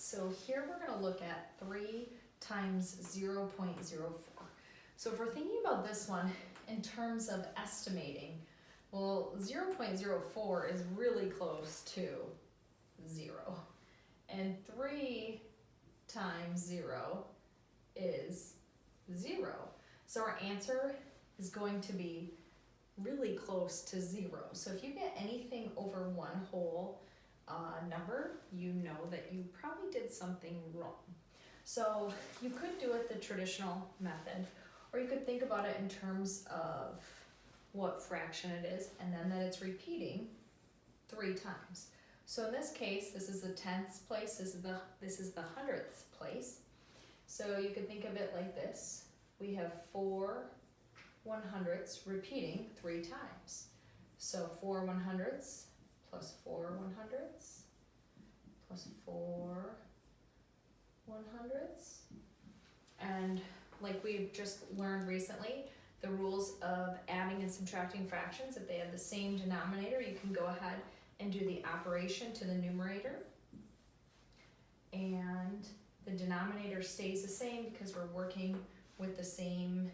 so here we're gonna look at 3 times 0.04. So if we're thinking about this one in terms of estimating, well, 0.04 is really close to 0. And 3 times 0 is 0. So our answer is going to be really close to 0. So if you get anything over one whole number, you know that you probably did something wrong. So you could do it the traditional method, or you could think about it in terms of what fraction it is, and then that it's repeating 3 times. So in this case, this is the 10th place, this is the 100th place. So you could think of it like this. We have 4 100ths repeating 3 times. So 4 100ths plus 4 100ths plus 4 100ths. And like we've just learned recently, the rules of adding and subtracting fractions, if they have the same denominator, you can go ahead and do the operation to the numerator. And the denominator stays the same because we're working with the same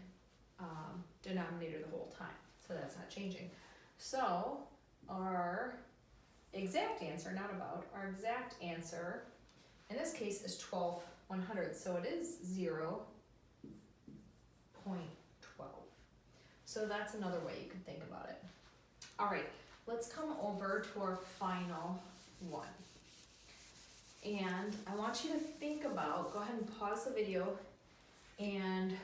denominator the whole time. So that's not changing. So our exact answer, not about, our exact answer in this case is 12 100ths. So it is 0.12. So that's another way you could think about it. All right, let's come over to our final one. And I want you to think about, go ahead and pause the video, and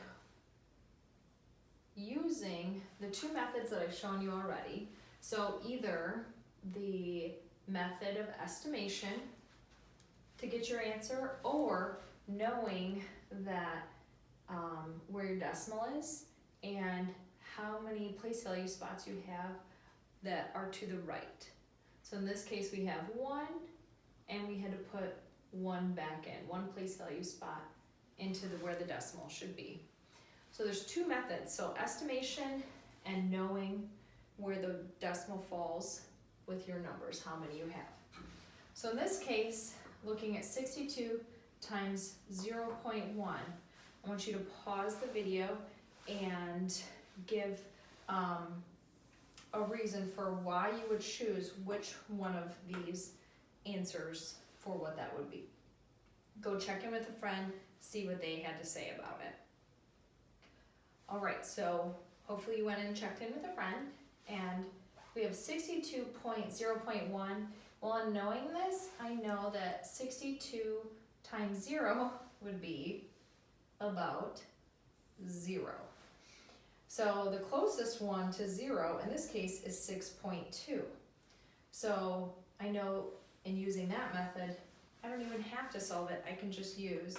using the 2 methods that I've shown you already, so either the method of estimation to get your answer, or knowing that where your decimal is and how many place value spots you have that are to the right. So in this case we have 1, and we had to put 1 back in, 1 place value spot into where the decimal should be. So there's 2 methods, so estimation and knowing where the decimal falls with your numbers, how many you have. So in this case, looking at 62 times 0.1, I want you to pause the video and give a reason for why you would choose which one of these answers for what that would be. Go check in with a friend, see what they had to say about it. All right, so hopefully you went and checked in with a friend, and we have 62.0.1. Well, in knowing this, I know that 62 times 0 would be about 0. So the closest one to 0 in this case is 6.2. So I know in using that method, I don't even have to solve it. I can just use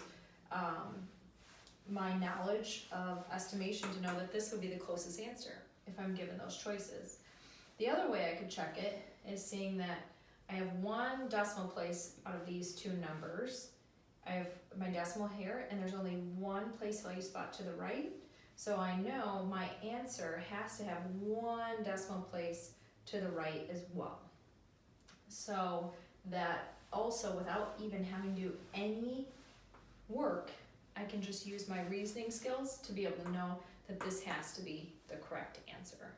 my knowledge of estimation to know that this would be the closest answer if I'm given those choices. The other way I could check it is seeing that I have 1 decimal place out of these 2 numbers. I have my decimal here, and there's only 1 place value spot to the right. So I know my answer has to have 1 decimal place to the right as well. So that also, without even having to do any work, I can just use my reasoning skills to be able to know that this has to be the correct answer.